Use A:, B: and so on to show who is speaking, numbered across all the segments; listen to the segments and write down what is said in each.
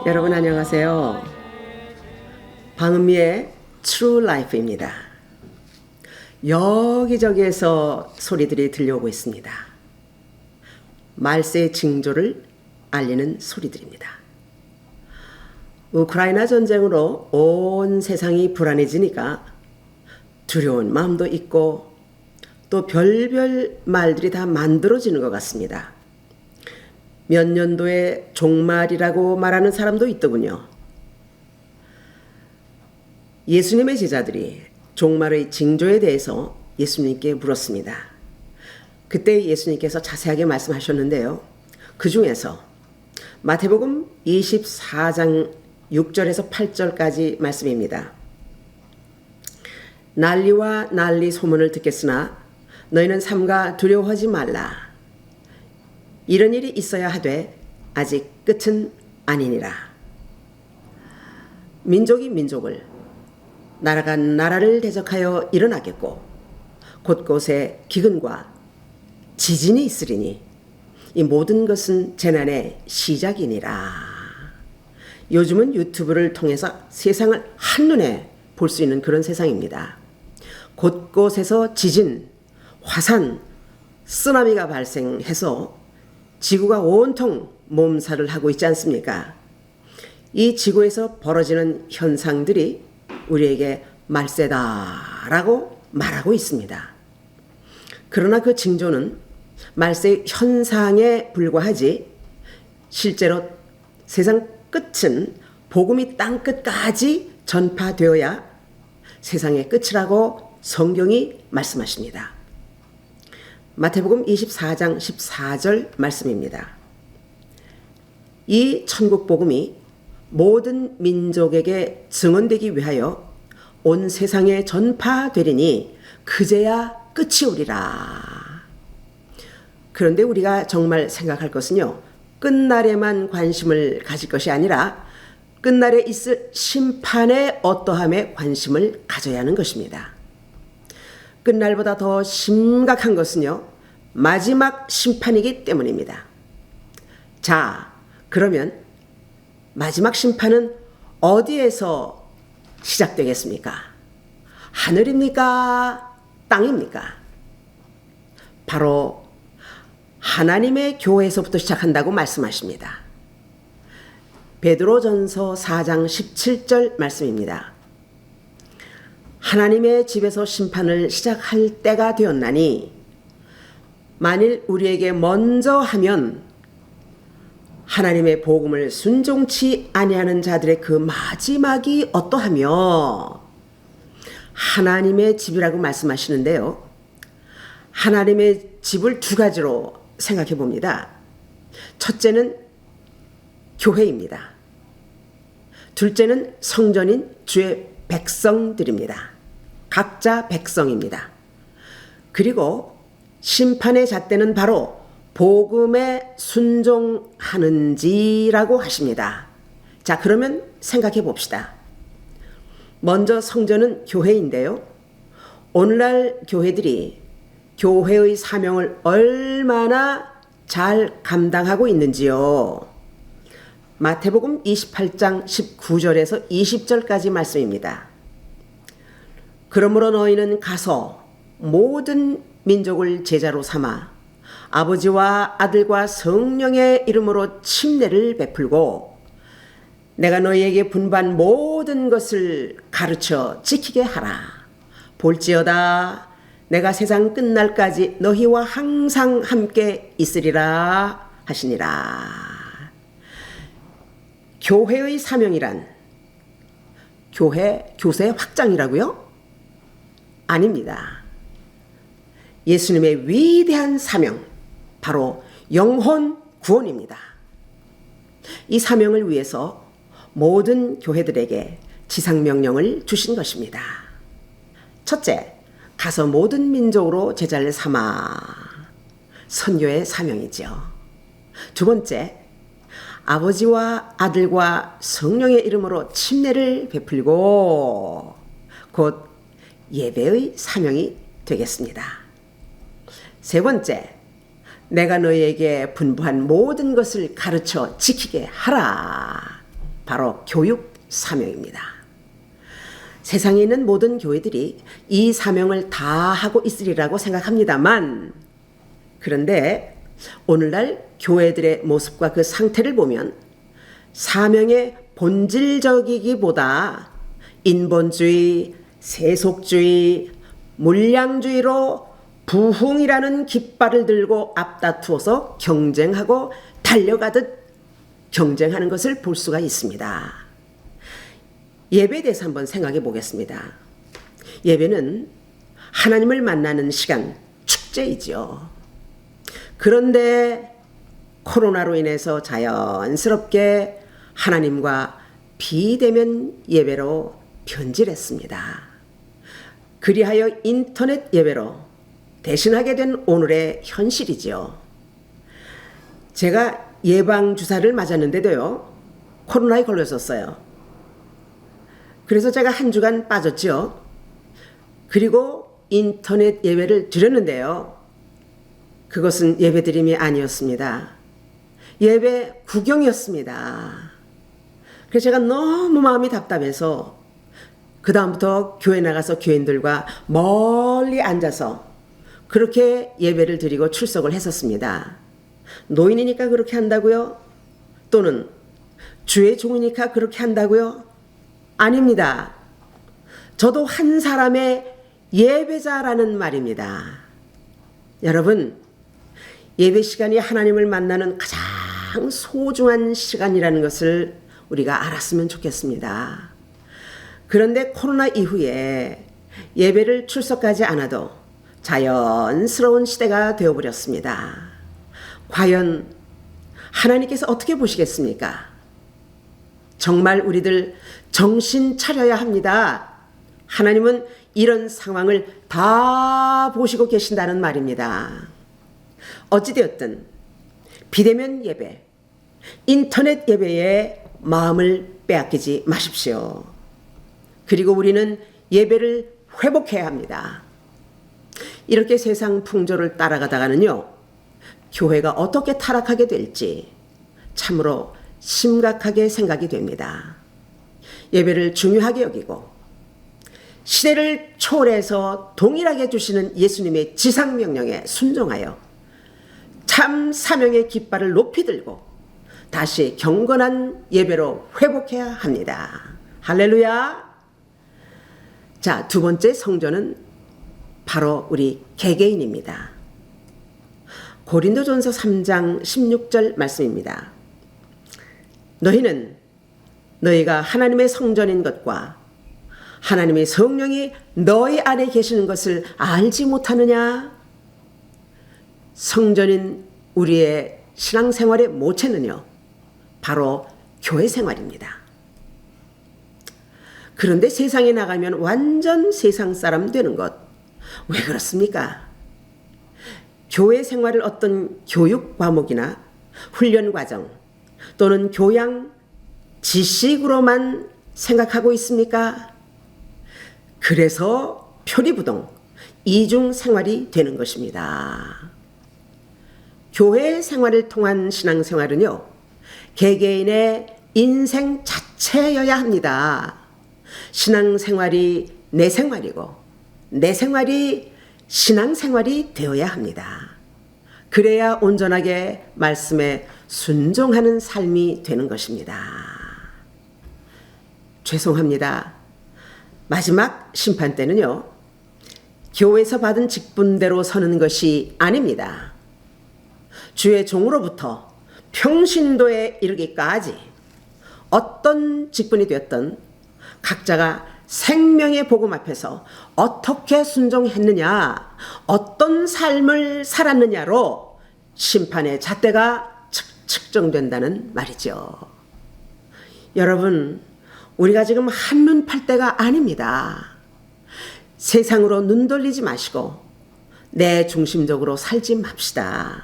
A: 여러분 안녕하세요. 방은미의 True Life입니다. 여기저기에서 소리들이 들려오고 있습니다. 말세의 징조를 알리는 소리들입니다. 우크라이나 전쟁으로 온 세상이 불안해지니까 두려운 마음도 있고 또 별별 말들이 다 만들어지는 것 같습니다. 몇 년도에 종말이라고 말하는 사람도 있더군요. 예수님의 제자들이 종말의 징조에 대해서 예수님께 물었습니다. 그때 예수님께서 자세하게 말씀하셨는데요. 그 중에서 마태복음 24장 6절에서 8절까지 말씀입니다. 난리와 난리 소문을 듣겠으나 너희는 삼가 두려워하지 말라. 이런 일이 있어야 하되 아직 끝은 아니니라. 민족이 민족을, 나라가 나라를 대적하여 일어나겠고 곳곳에 기근과 지진이 있으리니 이 모든 것은 재난의 시작이니라. 요즘은 유튜브를 통해서 세상을 한눈에 볼 수 있는 그런 세상입니다. 곳곳에서 지진, 화산, 쓰나미가 발생해서 지구가 온통 몸살을 하고 있지 않습니까? 이 지구에서 벌어지는 현상들이 우리에게 말세다라고 말하고 있습니다. 그러나 그 징조는 말세의 현상에 불과하지 실제로 세상 끝은 복음이 땅 끝까지 전파되어야 세상의 끝이라고 성경이 말씀하십니다. 마태복음 24장 14절 말씀입니다. 이 천국 복음이 모든 민족에게 증언되기 위하여 온 세상에 전파되리니 그제야 끝이 오리라. 그런데 우리가 정말 생각할 것은요, 끝날에만 관심을 가질 것이 아니라 끝날에 있을 심판의 어떠함에 관심을 가져야 하는 것입니다. 끝날보다 더 심각한 것은요, 마지막 심판이기 때문입니다. 자, 그러면 마지막 심판은 어디에서 시작되겠습니까? 하늘입니까? 땅입니까? 바로 하나님의 교회에서부터 시작한다고 말씀하십니다. 베드로전서 4장 17절 말씀입니다. 하나님의 집에서 심판을 시작할 때가 되었나니 만일 우리에게 먼저 하면 하나님의 복음을 순종치 아니하는 자들의 그 마지막이 어떠하며. 하나님의 집이라고 말씀하시는데요. 하나님의 집을 두 가지로 생각해 봅니다. 첫째는 교회입니다. 둘째는 성전인 주의 백성들입니다. 각자 백성입니다. 그리고 심판의 잣대는 바로 복음에 순종하는지라고 하십니다. 자, 그러면 생각해 봅시다. 먼저 성전은 교회인데요. 오늘날 교회들이 교회의 사명을 얼마나 잘 감당하고 있는지요. 마태복음 28장 19절에서 20절까지 말씀입니다. 그러므로 너희는 가서 모든 민족을 제자로 삼아 아버지와 아들과 성령의 이름으로 침례를 베풀고 내가 너희에게 분부한 모든 것을 가르쳐 지키게 하라. 볼지어다 내가 세상 끝날까지 너희와 항상 함께 있으리라 하시니라. 교회의 사명이란 교세 확장이라고요? 아닙니다. 예수님의 위대한 사명, 바로 영혼 구원입니다. 이 사명을 위해서 모든 교회들에게 지상명령을 주신 것입니다. 첫째, 가서 모든 민족으로 제자를 삼아. 선교의 사명이죠. 두 번째, 아버지와 아들과 성령의 이름으로 침례를 베풀고 곧 예배의 사명이 되겠습니다. 세 번째, 내가 너희에게 분부한 모든 것을 가르쳐 지키게 하라. 바로 교육 사명입니다. 세상에 있는 모든 교회들이 이 사명을 다 하고 있으리라고 생각합니다만, 그런데 오늘날 교회들의 모습과 그 상태를 보면 사명의 본질적이기보다 인본주의, 세속주의, 물량주의로 부흥이라는 깃발을 들고 앞다투어서 경쟁하고 달려가듯 경쟁하는 것을 볼 수가 있습니다. 예배에 대해서 한번 생각해 보겠습니다. 예배는 하나님을 만나는 시간, 축제이죠. 그런데 코로나로 인해서 자연스럽게 하나님과 비대면 예배로 변질했습니다. 그리하여 인터넷 예배로 대신하게 된 오늘의 현실이지요. 제가 예방주사를 맞았는데도요, 코로나에 걸렸었어요. 그래서 제가 한 주간 빠졌죠. 그리고 인터넷 예배를 드렸는데요, 그것은 예배드림이 아니었습니다. 예배 구경이었습니다. 그래서 제가 너무 마음이 답답해서 그 다음부터 교회 나가서 교인들과 멀리 앉아서 그렇게 예배를 드리고 출석을 했었습니다. 노인이니까 그렇게 한다고요? 또는 주의 종이니까 그렇게 한다고요? 아닙니다. 저도 한 사람의 예배자라는 말입니다. 여러분, 예배 시간이 하나님을 만나는 가장 소중한 시간이라는 것을 우리가 알았으면 좋겠습니다. 그런데 코로나 이후에 예배를 출석하지 않아도 자연스러운 시대가 되어버렸습니다. 과연 하나님께서 어떻게 보시겠습니까? 정말 우리들 정신 차려야 합니다. 하나님은 이런 상황을 다 보시고 계신다는 말입니다. 어찌되었든 비대면 예배, 인터넷 예배에 마음을 빼앗기지 마십시오. 그리고 우리는 예배를 회복해야 합니다. 이렇게 세상 풍조를 따라가다가는요, 교회가 어떻게 타락하게 될지 참으로 심각하게 생각이 됩니다. 예배를 중요하게 여기고 시대를 초월해서 동일하게 주시는 예수님의 지상명령에 순종하여 참 사명의 깃발을 높이 들고 다시 경건한 예배로 회복해야 합니다. 할렐루야. 자, 두 번째 성전은 바로 우리 개개인입니다. 고린도전서 3장 16절 말씀입니다. 너희는 너희가 하나님의 성전인 것과 하나님의 성령이 너희 안에 계시는 것을 알지 못하느냐? 성전인 우리의 신앙생활의 모체는요, 바로 교회 생활입니다. 그런데 세상에 나가면 완전 세상 사람 되는 것, 왜 그렇습니까? 교회 생활을 어떤 교육 과목이나 훈련 과정 또는 교양 지식으로만 생각하고 있습니까? 그래서 표리부동 이중 생활이 되는 것입니다. 교회 생활을 통한 신앙생활은요, 개개인의 인생 자체여야 합니다. 신앙생활이 내 생활이고 내 생활이 신앙생활이 되어야 합니다. 그래야 온전하게 말씀에 순종하는 삶이 되는 것입니다. 죄송합니다. 마지막 심판 때는요, 교회에서 받은 직분대로 서는 것이 아닙니다. 주의 종으로부터 평신도에 이르기까지 어떤 직분이 되었든 각자가 생명의 복음 앞에서 어떻게 순종했느냐, 어떤 삶을 살았느냐로 심판의 잣대가 측정된다는 말이죠. 여러분, 우리가 지금 한눈 팔 때가 아닙니다. 세상으로 눈 돌리지 마시고 내 중심적으로 살지 맙시다.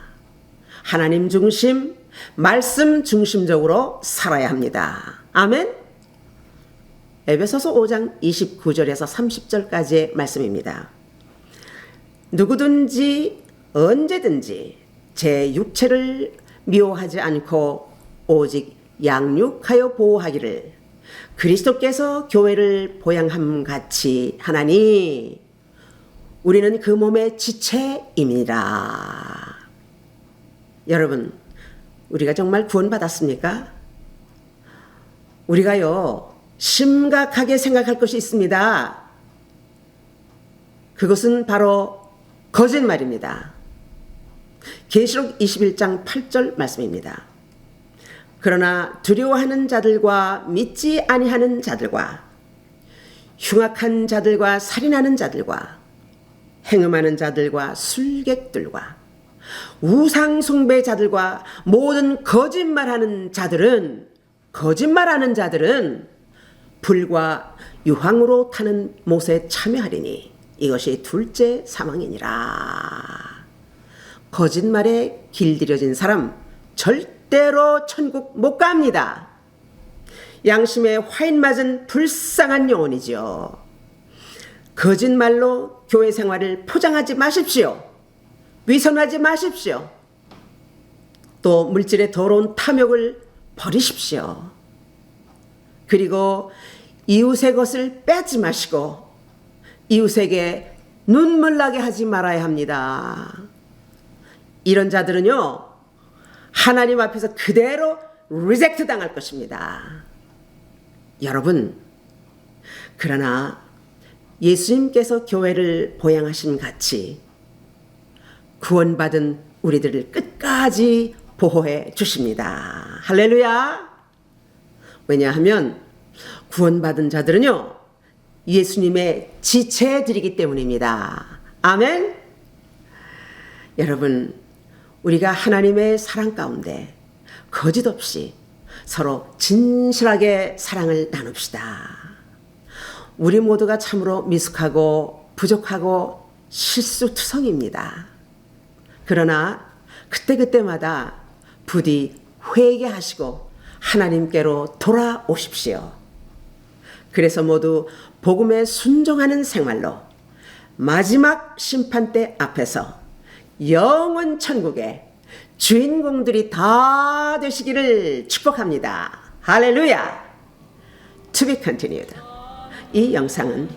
A: 하나님 중심, 말씀 중심적으로 살아야 합니다. 아멘. 에베소서 5장 29절에서 30절까지의 말씀입니다. 누구든지 언제든지 제 육체를 미워하지 않고 오직 양육하여 보호하기를 그리스도께서 교회를 보양함 같이 하나니 우리는 그 몸의 지체입니다. 여러분, 우리가 정말 구원받았습니까? 우리가요, 심각하게 생각할 것이 있습니다. 그것은 바로 거짓말입니다. 계시록 21장 8절 말씀입니다. 그러나 두려워하는 자들과 믿지 아니하는 자들과 흉악한 자들과 살인하는 자들과 행음하는 자들과 술객들과 우상 숭배자들과 모든 거짓말하는 자들은 불과 유황으로 타는 못에 참여하리니 이것이 둘째 사망이니라. 거짓말에 길들여진 사람 절대로 천국 못 갑니다. 양심에 화인 맞은 불쌍한 영혼이지요. 거짓말로 교회 생활을 포장하지 마십시오. 위선하지 마십시오. 또 물질의 더러운 탐욕을 버리십시오. 그리고 이웃의 것을 뺏지 마시고 이웃에게 눈물 나게 하지 말아야 합니다. 이런 자들은요, 하나님 앞에서 그대로 리젝트 당할 것입니다. 여러분, 그러나 예수님께서 교회를 보양하신 같이 구원받은 우리들을 끝까지 보호해 주십니다. 할렐루야! 왜냐하면 구원받은 자들은요, 예수님의 지체들이기 때문입니다. 아멘? 여러분, 우리가 하나님의 사랑 가운데 거짓 없이 서로 진실하게 사랑을 나눕시다. 우리 모두가 참으로 미숙하고 부족하고 실수투성입니다. 그러나 그때그때마다 부디 회개하시고 하나님께로 돌아오십시오. 그래서 모두 복음에 순종하는 생활로 마지막 심판대 앞에서 영원 천국의 주인공들이 다 되시기를 축복합니다. 할렐루야! To be continued. 이 영상은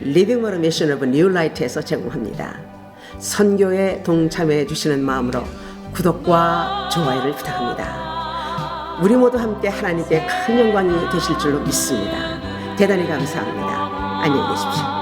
A: Living for a Mission of New Light에서 제공합니다. 선교에 동참해 주시는 마음으로 구독과 좋아요를 부탁합니다. 우리 모두 함께 하나님께 큰 영광이 되실 줄로 믿습니다. 대단히 감사합니다. 안녕히 계십시오.